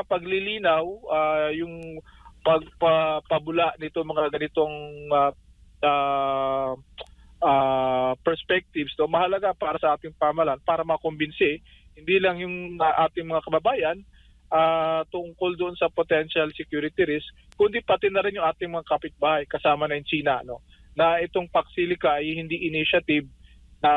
paglilinaw, yung pagpabula nito mga ganitong ah, perspectives, no, mahalaga para sa ating pamahalaan para makumbinsi hindi lang yung ating mga kababayan tungkol doon sa potential security risk, kundi pati na rin yung ating mga kapitbahay kasama na yung China, no, na itong Paxilica ay hindi initiative na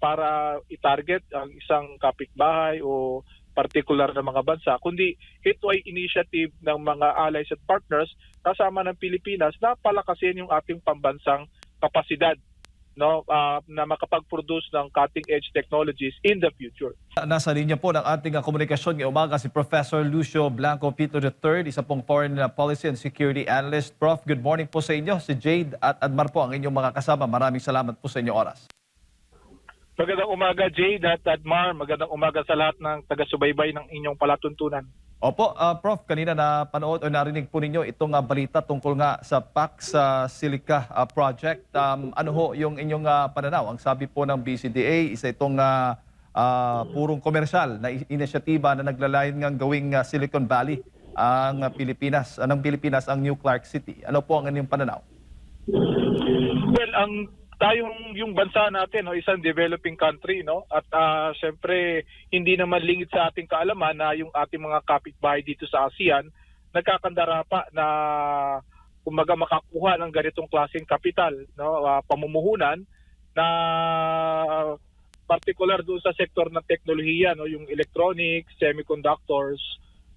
para i-target ang isang kapitbahay o particular na mga bansa, kundi ito ay initiative ng mga allies at partners kasama ng Pilipinas na palakasin yung ating pambansang kapasidad, no, na makapag-produce ng cutting-edge technologies in the future. Nasa linya po ng ating komunikasyon ngayong umaga si Professor Lucio Blanco Pito III, isa pong Foreign Policy and Security Analyst. Prof, good morning po sa inyo. Si Jade at Admar po ang inyong mga kasama. Maraming salamat po sa inyong oras. Magandang umaga, Jade at Admar. Magandang umaga sa lahat ng taga-subaybay ng inyong palatuntunan. Opo, Prof, kanina na panood o narinig po ninyo itong balita tungkol nga sa Pax Silica project. Ano ho yung inyong pananaw? Ang sabi po ng BCDA, isa itong purong komersyal na inisyatiba na naglalayon ng gawing Silicon Valley ang Pilipinas, ng Pilipinas ang New Clark City. Ano po ang inyong pananaw? Well, yung bansa natin, no, isang developing country, no, at syempre hindi naman lingid sa ating kaalaman na yung ating mga kapitbahay dito sa ASEAN nagkakandara pa na kumbaga makakuha ng ganitong klaseng kapital, no, pamumuhunan na particular doon sa sektor ng teknolohiya, no, yung electronics, semiconductors.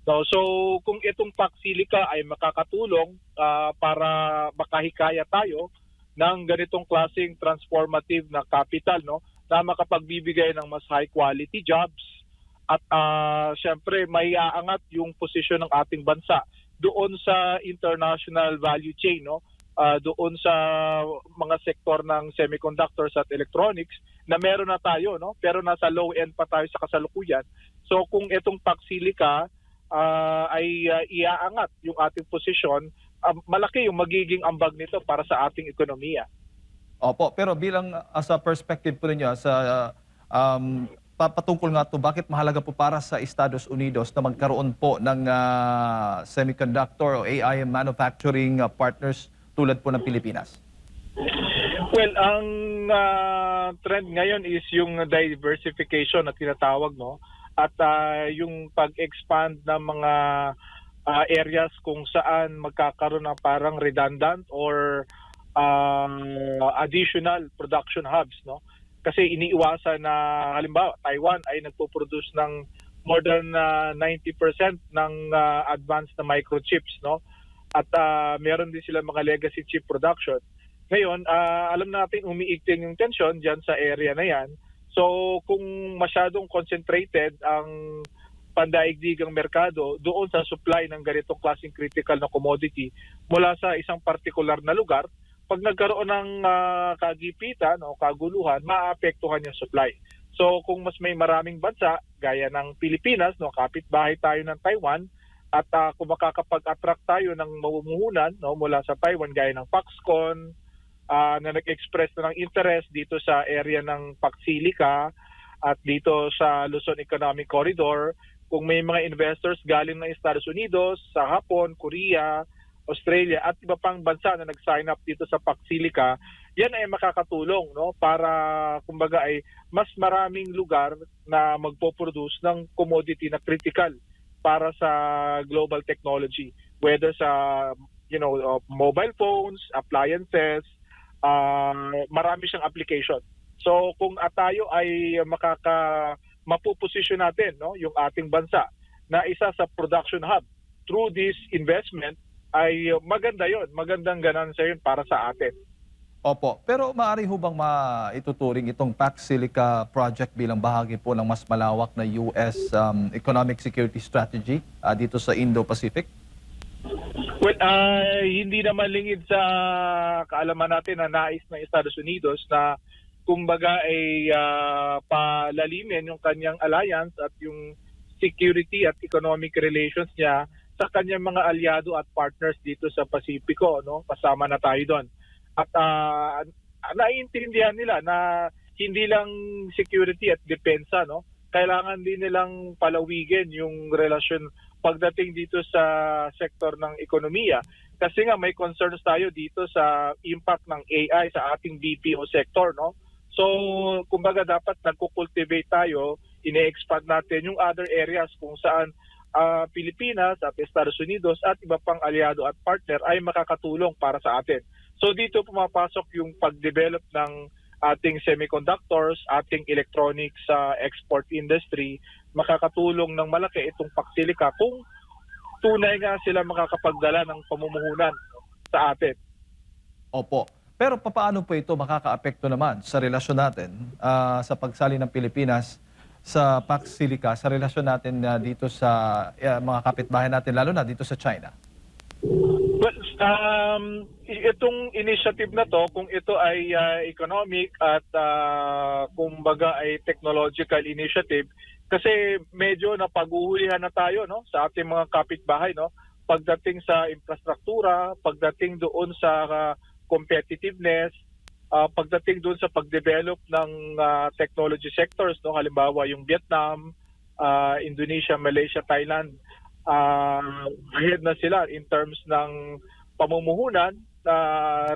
No, so kung itong Paxilica ay makakatulong para makahikaya tayo ng ganitong klaseng transformative na capital, no, na makapagbibigay ng mas high quality jobs at syempre may aangat yung posisyon ng ating bansa doon sa international value chain, no, doon sa mga sektor ng semiconductors at electronics na meron na tayo, no, pero nasa low end pa tayo sa kasalukuyan. So kung itong Paxilica ay iaangat yung ating posisyon, malaki yung magiging ambag nito para sa ating ekonomiya. Opo, pero bilang sa perspective po ninyo, sa patungkol nga to, bakit mahalaga po para sa Estados Unidos na magkaroon po ng semiconductor o AI manufacturing partners tulad po ng Pilipinas? Well, ang trend ngayon is yung diversification na tinatawag, no? At yung pag-expand ng mga areas kung saan magkakaroon ng parang redundant or additional production hubs, no? Kasi iniiwasan na halimbawa Taiwan ay nagpo-produce ng more than 90% ng advanced na microchips, no? At meron din sila mga legacy chip production. Ngayon, alam natin umiigting yung tension diyan sa area na 'yan. So kung masyadong concentrated ang pandaigdigang merkado doon sa supply ng ganitong klaseng critical na commodity mula sa isang partikular na lugar, pag nagkaroon ng kagipitan o kaguluhan, maapektuhan yung supply. So kung mas may maraming bansa, gaya ng Pilipinas, no, kapitbahay tayo ng Taiwan, at kung makakapag-attract tayo ng mamumuhunan, no, mula sa Taiwan, gaya ng Foxconn, na nag-express na ng interest dito sa area ng Paxilica at dito sa Luzon Economic Corridor, kung may mga investors galing ng Estados Unidos, sa Hapon, Korea, Australia at iba pang bansa na nag-sign up dito sa Paxilica, yan ay makakatulong, no, para kumbaga ay mas maraming lugar na magpo-produce ng commodity na critical para sa global technology, whether sa mobile phones, appliances, marami siyang application. So kung tayo ay mapuposisyon natin, no, yung ating bansa na isa sa production hub through this investment, ay maganda yon, magandang ganansya yun para sa atin. Opo, pero maaari ho bang maituturing itong Paxilica project bilang bahagi po ng mas malawak na US economic security strategy dito sa Indo-Pacific? Well, hindi naman lingid sa kaalaman natin na nais ng Estados Unidos na kumbaga ay palalimin yung kanyang alliance at yung security at economic relations niya sa kanyang mga aliado at partners dito sa Pasipiko, no? Kasama na tayo doon. At naiintindihan nila na hindi lang security at depensa, no? Kailangan din nilang palawigin yung relasyon pagdating dito sa sektor ng ekonomiya. Kasi nga may concerns tayo dito sa impact ng AI sa ating BPO sector, no? So, kumbaga dapat nagko-cultivate tayo, ine-expand natin yung other areas kung saan Pilipinas at Estados Unidos at iba pang aliado at partner ay makakatulong para sa atin. So dito pumapasok yung pag-develop ng ating semiconductors, ating electronics sa export industry, makakatulong ng malaki itong Paxilica kung tunay nga sila makakapagdala ng pamumuhunan sa atin. Opo. Pero papaano po ito makakaapekto naman sa relasyon natin sa pagsali ng Pilipinas sa Pax Silica, sa relasyon natin dito sa mga kapitbahay natin, lalo na dito sa China? Well, itong initiative na to, kung ito ay economic at kumbaga ay technological initiative, kasi medyo napag-uhulihan na tayo, no, sa ating mga kapitbahay, no, pagdating sa infrastruktura, pagdating doon sa competitiveness, pagdating doon sa pag-develop ng technology sectors, no, halimbawa yung Vietnam, Indonesia, Malaysia, Thailand, ahead na sila in terms ng pamumuhunan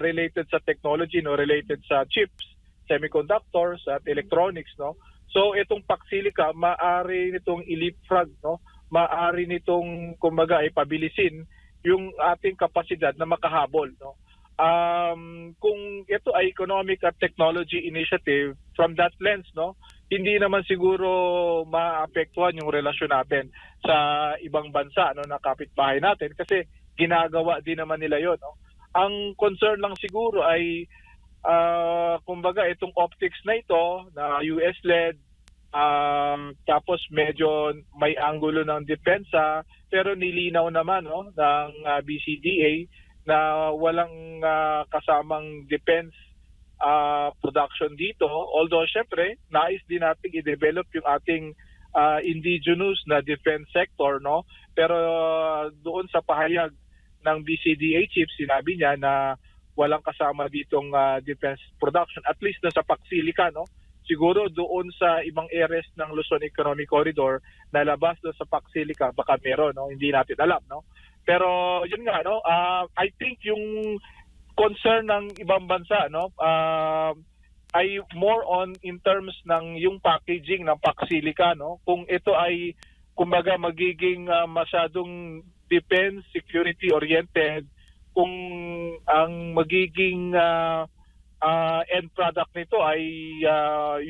related sa technology, no, related sa chips, semiconductors at electronics, no. So itong Paxilica, maaari nitong i-leapfrog, no, maaari nitong kumbaga ay pabilisin yung ating kapasidad na makahabol, no. Kung ito ay economic at technology initiative, from that lens, no, hindi naman siguro maapektuhan yung relasyon natin sa ibang bansa, no, na kapitbahay natin kasi ginagawa din naman nila yon, no. Ang concern lang siguro ay kumbaga itong optics na ito na US-led, tapos medyo may anggulo ng depensa, pero nilinaw naman, no, ng BCDA na walang kasamang defense production dito. Although syempre, nais din natin i-develop yung ating indigenous na defense sector, no? Pero doon sa pahayag ng BCDA chief, sinabi niya na walang kasama ditong defense production, at least na sa Paxilica, no? Siguro doon sa ibang areas ng Luzon Economic Corridor na labas doon sa Paxilica, baka meron, no? Hindi natin alam, no? Pero yun nga, no, I think yung concern ng ibang bansa, no, ay more on in terms ng yung packaging ng Paxilica, no. Kung ito ay kumbaga magiging masyadong defense security oriented, kung ang magiging end product nito ay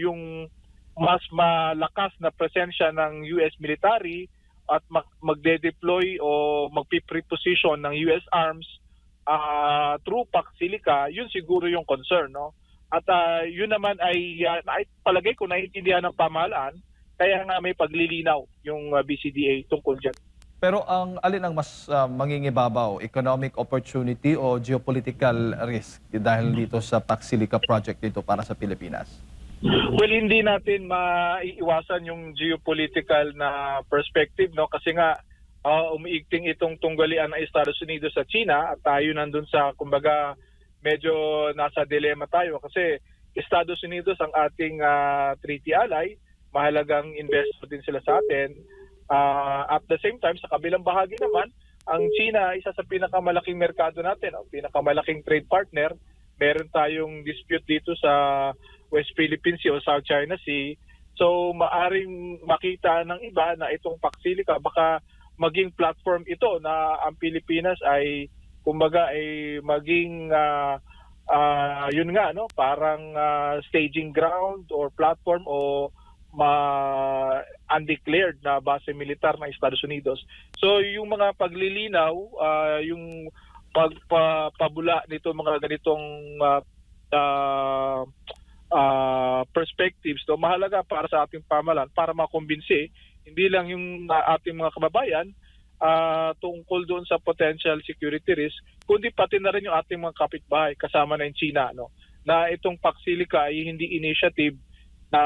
yung mas malakas na presensya ng US military at magde-deploy o magpipreposition ng US arms through Paxilica, yun siguro yung concern, no? At yun naman ay palagay ko naiintindihan ng pamahalaan, kaya nga may paglilinaw yung BCDA tungkol dyan. Pero ang alin ang mas mangingibabaw, economic opportunity o geopolitical risk dahil dito sa Paxilica project dito para sa Pilipinas? Well, hindi natin maiiwasan yung geopolitical na perspective, no, kasi nga umiigting itong tunggalian ng Estados Unidos sa China at tayo nandun sa kumbaga medyo nasa dilemma tayo kasi Estados Unidos ang ating treaty ally, mahalagang investor din sila sa atin. At the same time, sa kabilang bahagi naman, ang China isa sa pinakamalaking merkado natin, pinakamalaking trade partner. Meron tayong dispute dito sa West Philippine Sea o South China Sea. So maaring makita ng iba na itong Paxilica baka maging platform ito na ang Pilipinas ay kumbaga ay maging yun nga, no, parang staging ground or platform o undeclared na base militar ng Estados Unidos. So yung mga paglilinaw, yung pagpabula nito mga ganitong perspectives, to mahalaga para sa ating pamahalaan para makumbinsi hindi lang yung ating mga kababayan tungkol doon sa potential security risk, kundi pati na rin yung ating mga kapitbahay kasama na yung China, no, na itong Paxilica ay hindi initiative na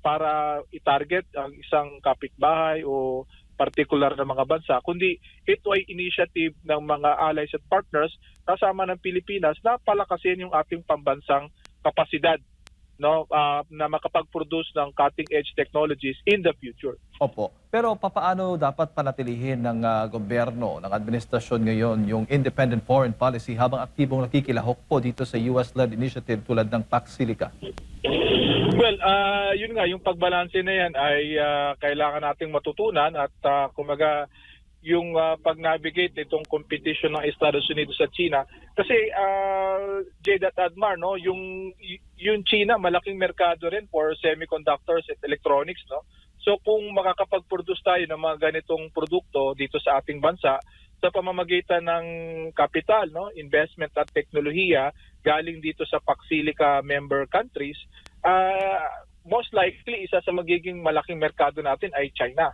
para i-target ang isang kapitbahay o particular na mga bansa, kundi ito ay initiative ng mga allies at partners kasama ng Pilipinas na palakasin yung ating pambansang kapasidad, no, na makapag-produce ng cutting-edge technologies in the future. Opo. Pero papaano dapat panatilihin ng gobyerno, ng administrasyon ngayon yung independent foreign policy habang aktibong nakikilahok po dito sa US-led initiative tulad ng Pax Silica? Well, yun nga, yung pagbalanse na yan ay kailangan nating matutunan at kumaga yung pag-navigate nitong competition ng Estados Unidos at China. Kasi Jade at Admar, no, yung China malaking merkado rin for semiconductors at electronics, no. So kung makakapag-produce tayo ng mga ganitong produkto dito sa ating bansa sa pamamagitan ng kapital, no, investment at teknolohiya galing dito sa Pax Silica member countries, most likely isa sa magiging malaking merkado natin ay China.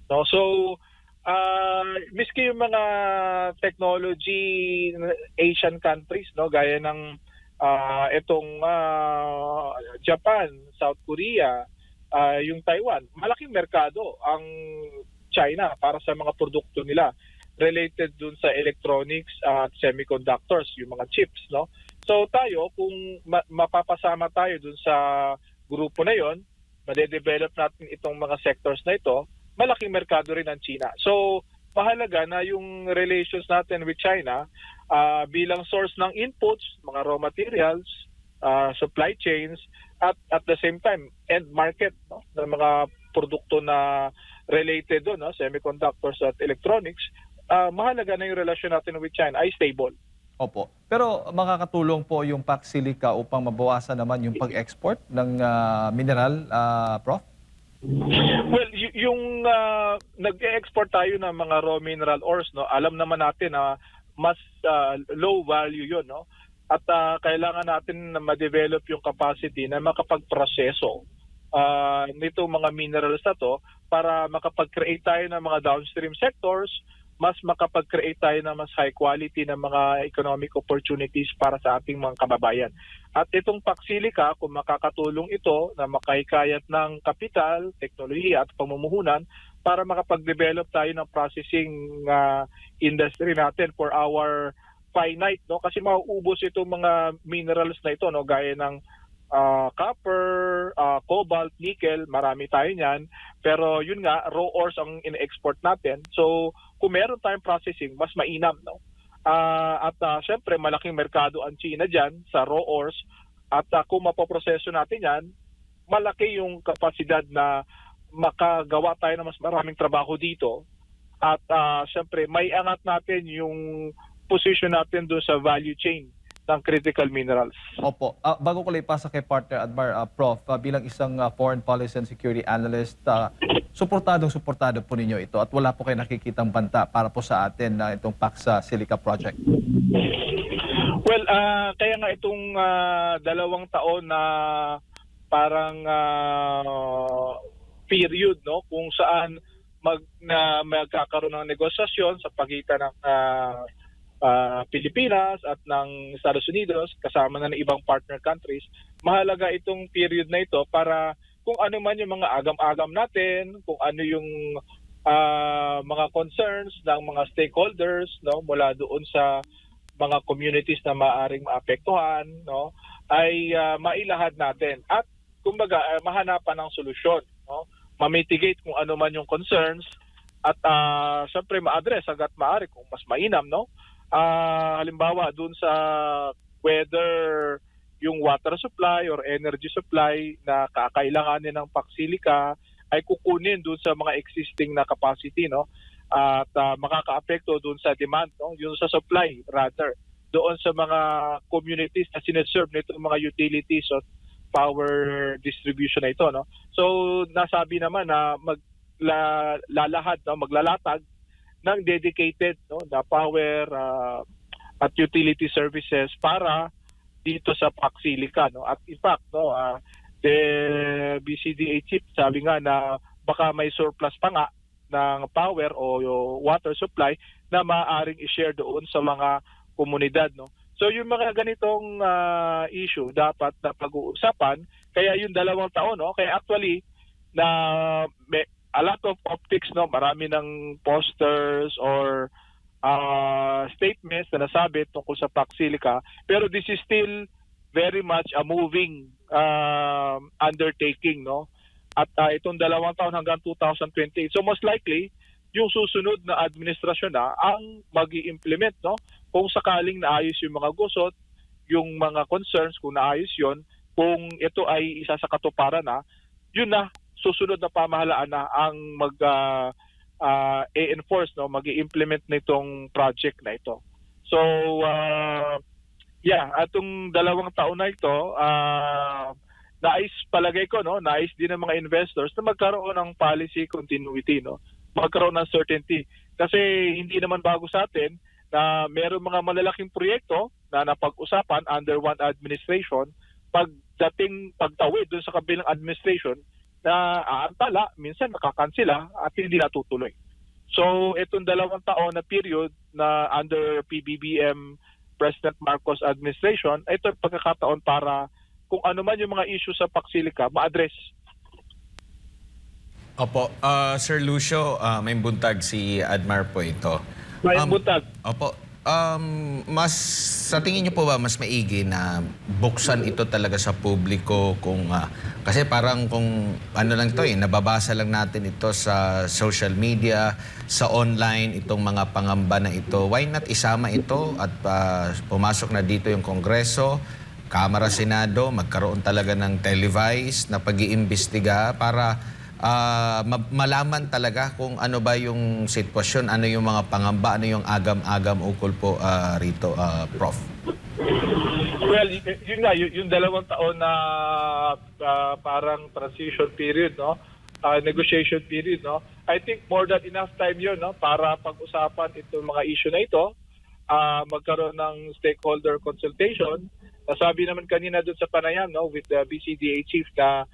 No? So miski yung mga technology Asian countries, no, gaya ng itong Japan, South Korea, yung Taiwan, malaking merkado ang China para sa mga produkto nila related dun sa electronics at semiconductors, yung mga chips, no. So tayo, kung mapapasama tayo dun sa grupo na yon, madedevelop natin itong mga sectors na ito, malaking merkado rin ang China. So mahalaga na yung relations natin with China bilang source ng inputs, mga raw materials, supply chains, at the same time end market, no, ng mga produkto na related doon, no, semiconductors at electronics, mahalaga na yung relasyon natin with China ay stable. Opo. Pero makakatulong po yung Pax Silica upang mabawasan naman yung pag-export ng mineral, Prof? Well, yung nag-export tayo ng mga raw mineral ores, no, alam naman natin na mas low value yun, no? At kailangan natin na ma-develop yung capacity na makapag-proseso nito mga minerals na to para makapag-create tayo ng mga downstream sectors, mas makapag-create tayo ng mas high quality na mga economic opportunities para sa ating mga kababayan. At itong Pax Silica, kung makakatulong ito na makahikayat ng kapital, teknolohiya at pamumuhunan para makapag-develop tayo ng processing industry natin for our finite, no, kasi mauubos itong mga minerals na ito, no, gaya ng copper, cobalt, nickel, marami tayo niyan, pero yun nga, raw ores ang in-export natin. So kung meron tayong processing, mas mainam, no. At syempre malaking merkado ang China diyan sa raw ores, at kung mapoproseso natin yan, malaki yung kapasidad na makagawa tayo ng mas maraming trabaho dito, at syempre may angat natin yung position natin doon sa value chain ng critical minerals. Opo. Bago ko ipasa kay partner Admar, Prof, bilang isang foreign policy and security analyst, suportado po ninyo ito at wala po kayo nakikitang banta para po sa atin na itong Pax Silica project. Well, kaya nga itong 2 taon na parang period, no, kung saan magkakaroon ng negosasyon sa pagitan ng Pilipinas at ng Estados Unidos kasama na ng ibang partner countries, mahalaga itong period na ito para kung ano man yung mga agam-agam natin, kung ano yung mga concerns ng mga stakeholders, no, mula doon sa mga communities na maaring maapektuhan, no, ay mailahad natin at kumbaga mahanapan ng solusyon, no, ma-mitigate kung ano man yung concerns at syempre ma-address hangga't maaari kung mas mainam, no. Halimbawa dun sa whether yung water supply or energy supply na kakailanganin ng Pax Silica ay kukunin dun sa mga existing na capacity, no, at makakaapekto dun sa demand, no, yung sa supply rather doon sa mga communities na sineserve nito mga utilities at power distribution na ito, no. So nasabi naman na maglalahad, no, maglalatag ng dedicated, no, na power at utility services para dito sa Pax Silica, no. At in fact, no, the BCDA chief sabi nga na baka may surplus pa nga ng power o water supply na maaaring i-share doon sa mga komunidad, no. So yung mga ganitong issue dapat na pag-uusapan, kaya yung 2 taon, no, kaya actually na a lot of optics, no, marami ng posters or statements na nasabi tungkol sa Pax Silica, pero this is still very much a moving undertaking, no. at itong 2 taon hanggang 2028. So most likely, yung susunod na administrasyon na ang mag-i-implement, no? Kung sakaling naayos yung mga gusot, yung mga concerns, kung naayos yon, kung ito ay isa sa katuparan na, yun na, susunod na pamahalaan na ang i-enforce, no? Mag-i-implement nitong project na ito. So, atong 2 taon na ito, nais palagay ko, no, nais din ng mga investors na magkaroon ng policy continuity, no, magkaroon ng certainty. Kasi hindi naman bago sa atin na meron mga malalaking proyekto na napag-usapan under one administration, pagtawid dun sa kabilang administration na aantala, minsan nakakansila at hindi natutuloy. So itong 2 taon na period na under PBBM President Marcos administration, ito ang pagkakataon para kung ano man yung mga issue sa Pacsilica, ma-address. Opo, Sir Lucio, may buntag si Admar po ito. May buntag. Opo, mas sa tingin niyo po ba mas maigi na buksan ito talaga sa publiko kung kasi parang kung ano lang to nababasa lang natin ito sa social media, sa online itong mga pangamba na ito. Why not isama ito at pumasok na dito yung Kongreso, Kamara, Senado, magkaroon talaga ng televised na pag-iimbestiga para malaman talaga kung ano ba yung sitwasyon, ano yung mga pangamba, ano yung agam-agam ukol po rito, Prof. Well, yun nga, yung 2 taon na parang transition period, no? Negotiation period, no? I think more than enough time yun, no? Para pag-usapan itong mga issue na ito, magkaroon ng stakeholder consultation. Nasabi naman kanina doon sa panayam, no, with the BCDA chief na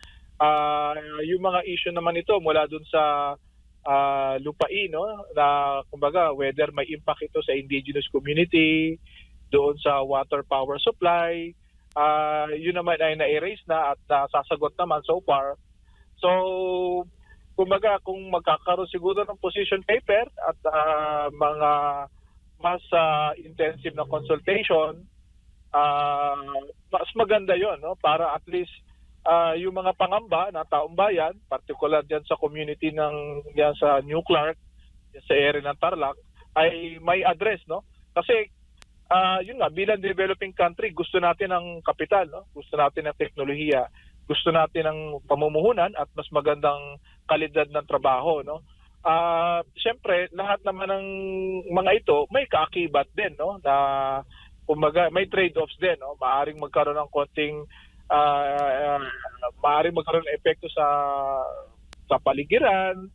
yung mga issue naman ito mula doon sa lupain, no, na kumbaga whether may impact ito sa indigenous community, doon sa water power supply, yun naman ay na-erase na at nasasagot naman so far. So, kumbaga kung magkakaroon siguro ng position paper at mga mas intensive na consultation, mas maganda yon, no, para at least yung mga pangamba na taong bayan, particular diyan sa community diyan sa New Clark, sa area ng Tarlac, ay may address, no? Kasi yun nga, bilang developing country, gusto natin ng kapital, no? Gusto natin ng teknolohiya, gusto natin ng pamumuhunan at mas magandang kalidad ng trabaho, no? Siyempre, lahat naman ng mga ito may kaakibat din, no? Na kumbaga may trade-offs din, no? Maaring magkaroon ng konting maaaring magkaroon ng epekto sa paligiran,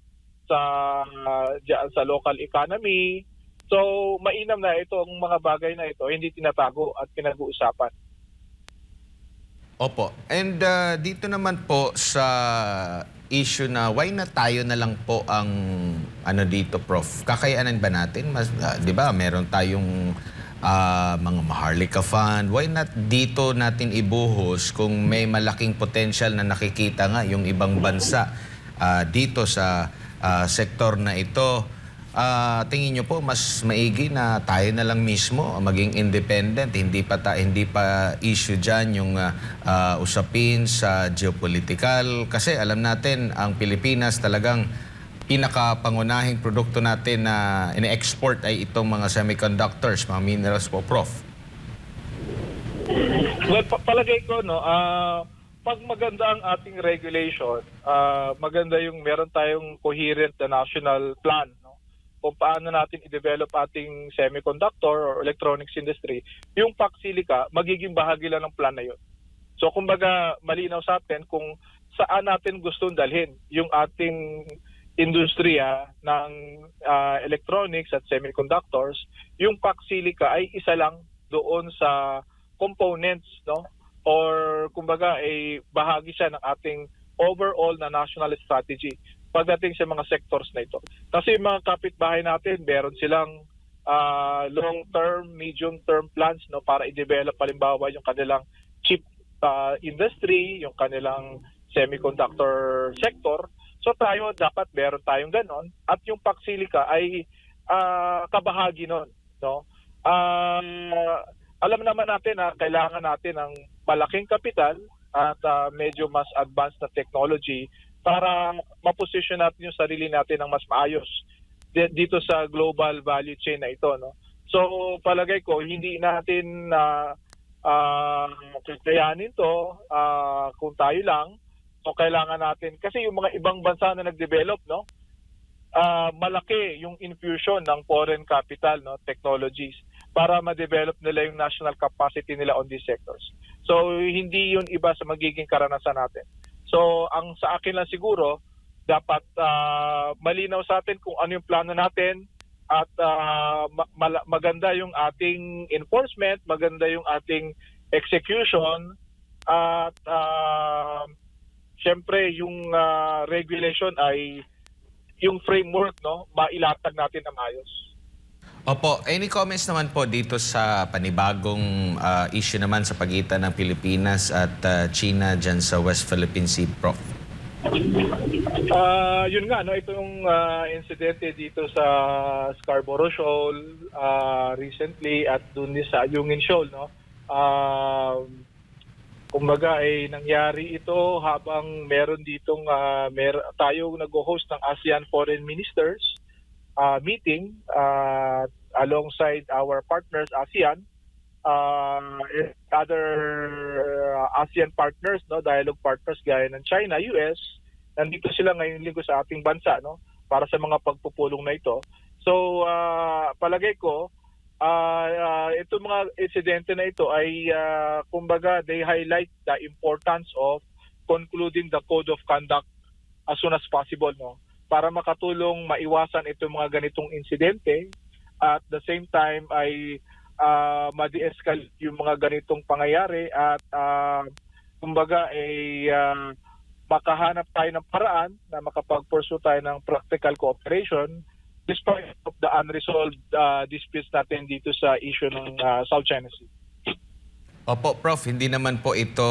sa local economy. So, mainam na itong mga bagay na ito, hindi tinatago at pinag-uusapan. Opo. And dito naman po sa issue na why na tayo na lang po ang ano dito, Prof? Kakayanan ba natin? Mas, 'di ba, meron tayong mga Maharlika Fund. Why not dito natin ibuhos kung may malaking potential na nakikita nga yung ibang bansa dito sa sektor na ito? Tingin nyo po mas maigi na tayo na lang mismo maging independent, hindi pa issue diyan yung usapin sa geopolitical, kasi alam natin ang Pilipinas talagang pinakapangunahing produkto natin na ine-export ay itong mga semiconductors, mga minerals po, Prof. Well, palagay ko, no, pag maganda ang ating regulation, maganda yung meron tayong coherent na national plan, no, kung paano natin i-develop ating semiconductor or electronics industry. Yung Pacsilica, magiging bahagi lang ng plan na yun. So, kumbaga, malinaw sa atin kung saan natin gustong dalhin yung ating industriya ng electronics at semiconductors. Yung Pacsilica ay isa lang doon sa components, no? Or kumbaga ay bahagi siya ng ating overall na national strategy pagdating sa mga sectors na ito. Kasi yung mga kapitbahay natin, meron silang long-term, medium-term plans, no, para i-develop halimbawa yung kanilang chip industry, yung kanilang semiconductor sector. So tayo, dapat meron tayong ganon. At yung Pacsilica ay kabahagi nun, no? Alam naman natin na kailangan natin ng malaking kapital at medyo mas advanced na technology para maposisyon natin yung sarili natin ng mas maayos dito sa global value chain na ito, no? So palagay ko hindi natin kakayanin to kung tayo lang. So kailangan natin kasi yung mga ibang bansa na nag-develop, no? Malaki yung infusion ng foreign capital, no, technologies para ma-develop nila yung national capacity nila on these sectors. So hindi yun iba sa magiging karanasan natin. So ang sa akin lang siguro dapat malinaw sa atin kung ano yung plano natin at maganda yung ating enforcement, maganda yung ating execution at syempre yung regulation ay yung framework, no, mailatag natin na maayos. Opo, any comments naman po dito sa panibagong issue naman sa pagitan ng Pilipinas at China dyan sa West Philippine Sea, Prof? Yun nga, no, itong insidente dito sa Scarborough Shoal recently at dun sa Ayungin Shoal, no. Kumbaga ay nangyari ito habang meron ditong tayo nag-host ng ASEAN Foreign Ministers meeting alongside our partners ASEAN and other ASEAN partners, no, dialogue partners gaya ng China, US. Nandito sila ngayong linggo sa ating bansa, no, para sa mga pagpupulong na ito. So palagay ko itong mga insidente na ito ay kumbaga they highlight the importance of concluding the code of conduct as soon as possible, no, para makatulong maiwasan itong mga ganitong insidente at the same time ay ma-de-escalate yung mga ganitong pangyayari at kumbaga ay makahanap tayo ng paraan na makapag-pursue tayo ng practical cooperation despite of the unresolved disputes natin dito sa issue ng South China Sea. Opo, Prof, hindi naman po ito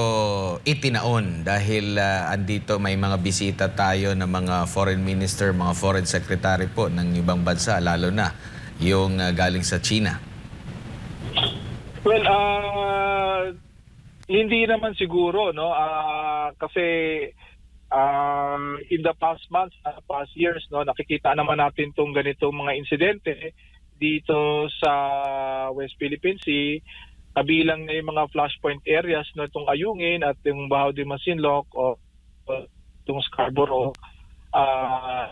itinaon dahil andito may mga bisita tayo ng mga foreign minister, mga foreign secretary po ng ibang bansa, lalo na yung galing sa China. Well, hindi naman siguro, no, kasi in the past months, past years, no, nakikita naman natin tong ganitong mga insidente dito sa West Philippine Sea, kabilang na yung mga flashpoint areas, no, itong Ayungin at yung Bahao de Masinloc o itong Scarborough.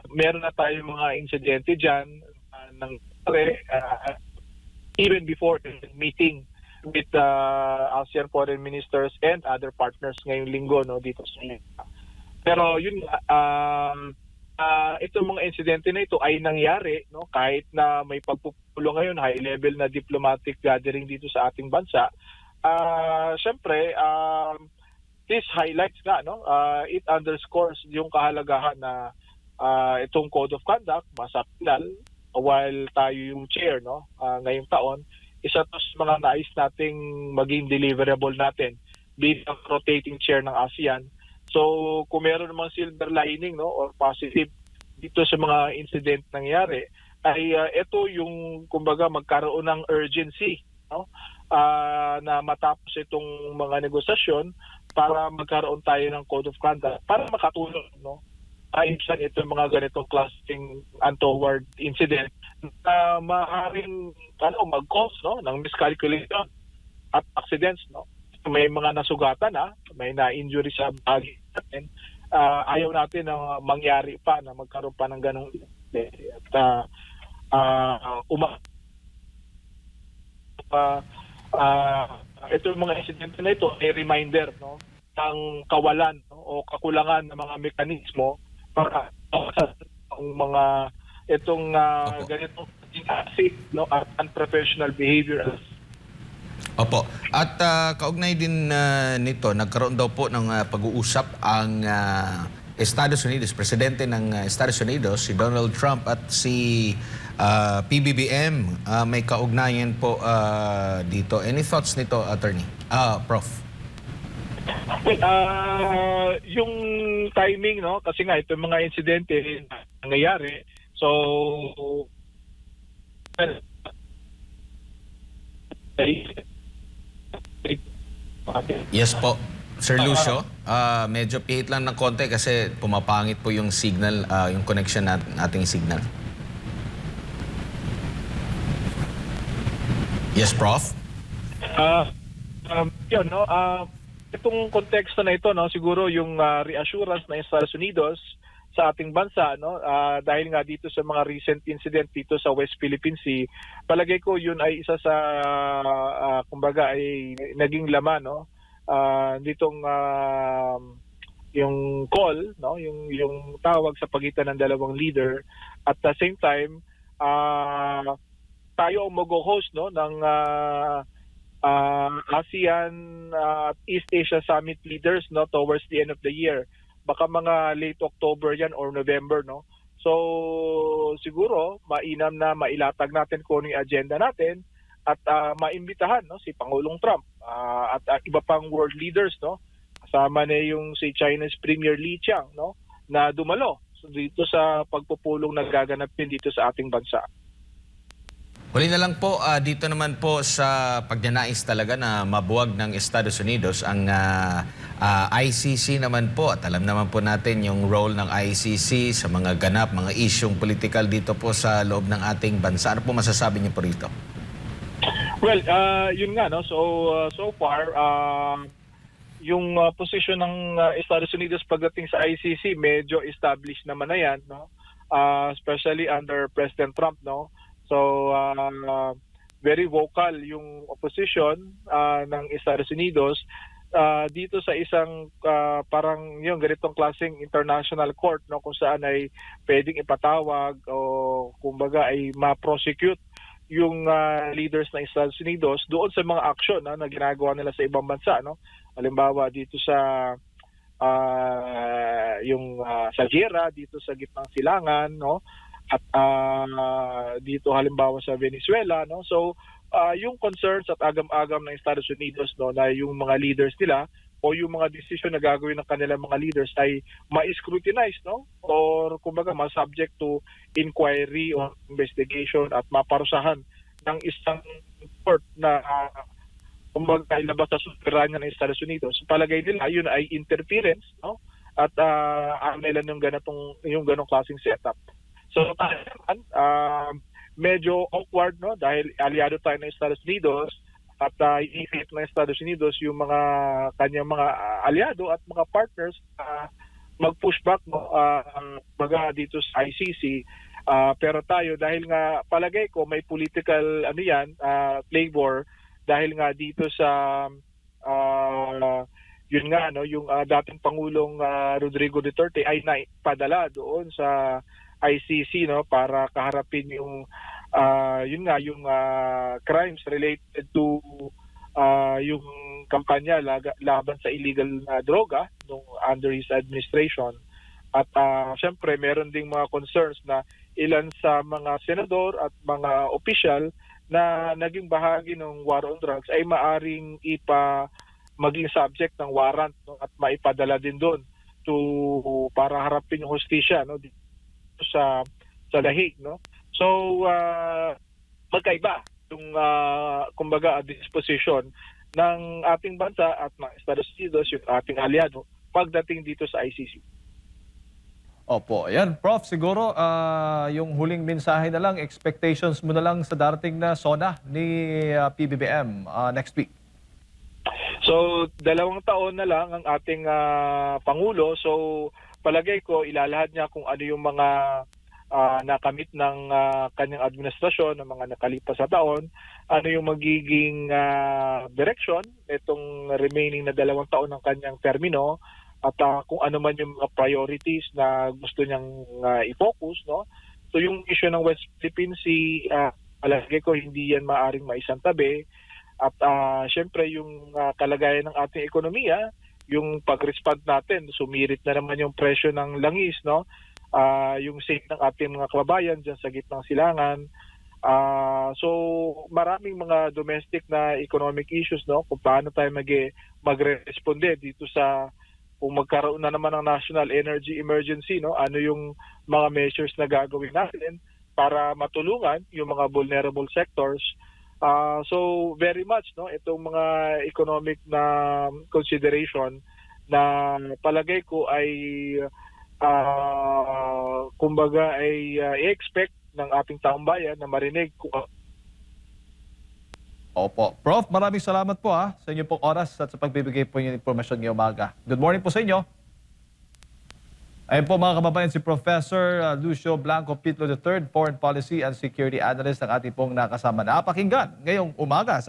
Meron na tayong mga insidente dyan even before the meeting with ASEAN foreign ministers and other partners ngayong linggo, no, dito sa Manila. Pero yun itong mga insidente na ito ay nangyari, no, kahit na may pagpupulo ngayon, high level na diplomatic gathering dito sa ating bansa. Syempre this highlights nga, no, it underscores yung kahalagahan na itong code of conduct masapilal while tayo yung chair, no, ngayong taon. Isa to sa mga nais nating maging deliverable natin bilang rotating chair ng ASEAN. So kung meron namang silver lining, no, or positive dito sa mga incident nangyari ay ito yung kumbaga magkaroon ng urgency, no, na matapos itong mga negosasyon para magkaroon tayo ng code of conduct para makatulong, no, ayusan itong mga ganitong klaseng untoward incident na maaaring mag-cause, no, ng miscalculation at accidents, no. May mga nasugatan, may na-injury sa bahagi natin. Ayaw natin na mangyari pa na magkaroon pa ng ganong at itong mga insidente na ito ay reminder, no, ng kawalan, no, o kakulangan ng mga mekanismo para ang mga itong ganitong unsafe, no, at unprofessional behavior. Opo. At kaugnay din nito, nagkaroon daw po ng pag-uusap ang Estados Unidos, Presidente ng Estados Unidos, si Donald Trump at si PBBM. May kaugnayan po dito. Any thoughts nito, Attorney? Prof? Yung timing, no, kasi nga itong mga insidente nangyayari. So Yes po. Sir Lucio, medyo pihit lang ng konti kasi pumapangit po yung signal, yung connection ating signal. Yes, Prof? Yun, no? Itong konteksto na ito, no, siguro yung reassurance ng Estados Unidos sa ating bansa, no, dahil nga dito sa mga recent incident dito sa West Philippine Sea, palagay ko yun ay isa sa kumbaga ay naging laman, no, ditong yung call, no, yung tawag sa pagitan ng dalawang leader. At the same time, tayo ang mag-host, no, ng ASEAN East Asia Summit leaders, no, towards the end of the year. Baka mga late October yan or November, no. So siguro mainam na mailatag natin kung ano yung agenda natin at maimbitahan, no, si Pangulong Trump at iba pang world leaders, no. Kasama na yung si China's Premier Li Qiang, no, na dumalo dito sa pagpupulong na gaganap din dito sa ating bansa. Huli na lang po, dito naman po sa pagnanais talaga na mabuwag ng Estados Unidos ang ICC naman po. At alam naman po natin yung role ng ICC sa mga ganap, mga isyong politikal dito po sa loob ng ating bansa. Ano po masasabi niyo po rito? Well, yun nga, no. So far, yung posisyon ng Estados Unidos pagdating sa ICC medyo established naman na yan, no. Especially under President Trump, no. So very vocal yung opposition ng Estados Unidos dito sa isang parang yung ganitong klaseng international court, no, kung saan ay pwedeng ipatawag o kumbaga ay ma-prosecute yung leaders ng Estados Unidos doon sa mga action na ginagawa nila sa ibang bansa, no. Halimbawa dito sa sa Gera, dito sa gitnang silangan, no, at dito halimbawa sa Venezuela, no. So yung concerns at agam-agam ng Estados Unidos, no, na yung mga leaders nila o yung mga decision na gagawin ng kanilang mga leaders ay ma-scrutinize, no, or kumbaga ma-subject to inquiry or investigation at maparusahan ng isang court na kumbaga ilabas sa soberanya ng Estados Unidos. Palagay nila yun ay interference, no, at nila yung ganong klaseng setup. So tayo naman, medyo awkward, no, dahil aliado tayo ng Estados Unidos at iisip ng Estados Unidos yung mga kanyang mga aliado at mga partners mag-push back, no, baga dito sa ICC. Pero tayo, dahil nga palagay ko may political flavor dahil nga dito sa yun nga, no, yung dating Pangulong Rodrigo Duterte ay naipadala doon sa ICC, no, para kaharapin yung yung crimes related to yung kampanya laban sa illegal na droga nung under his administration. At syempre meron ding mga concerns na ilan sa mga senador at mga opisyal na naging bahagi ng war on drugs ay maaring maging subject ng warrant, no, at maipadala din doon para harapin yung hustisya, no, sa lahig, no. So magkaiba yung kumbaga disposition ng ating bansa at ng Estados Unidos, yung ating aliado pagdating dito sa ICC. Opo, ayan. Prof, siguro yung huling mensahe na lang, expectations mo na lang sa darating na SONA ni PBBM next week. So 2 taon na lang ang ating Pangulo. So palagay ko ilalahad niya kung ano yung mga nakamit ng kanyang administrasyon ng mga nakalipas na taon, ano yung magiging direction itong remaining na 2 taon ng kanyang termino, at kung ano man yung mga priorities na gusto niyang i-focus, no. So yung issue ng West Philippine Sea, palagay ko hindi yan maaring maisantabi. At syempre yung kalagayan ng ating ekonomiya, yung pag-respond natin, sumirit na naman yung presyo ng langis, no. Yung sake ng ating mga kababayan dyan sa gitnang silangan. So maraming mga domestic na economic issues, no, kung paano tayo magre-responde dito sa kung magkaroon na naman ng national energy emergency, no, ano yung mga measures na gagawin natin para matulungan yung mga vulnerable sectors. So very much, no, itong mga economic na consideration na palagay ko ay kumbaga ay i-expect ng ating taong bayan na marinig kung Opo. Prof, maraming salamat po sa inyong pong oras at sa pagbibigay po ng impormasyon ngayong umaga. Good morning po sa inyo. Ayun po mga kababayan, si Professor Lucio Blanco Pitlo III, Foreign Policy and Security Analyst ang ating pong nakasama na pakinggan ngayong umaga.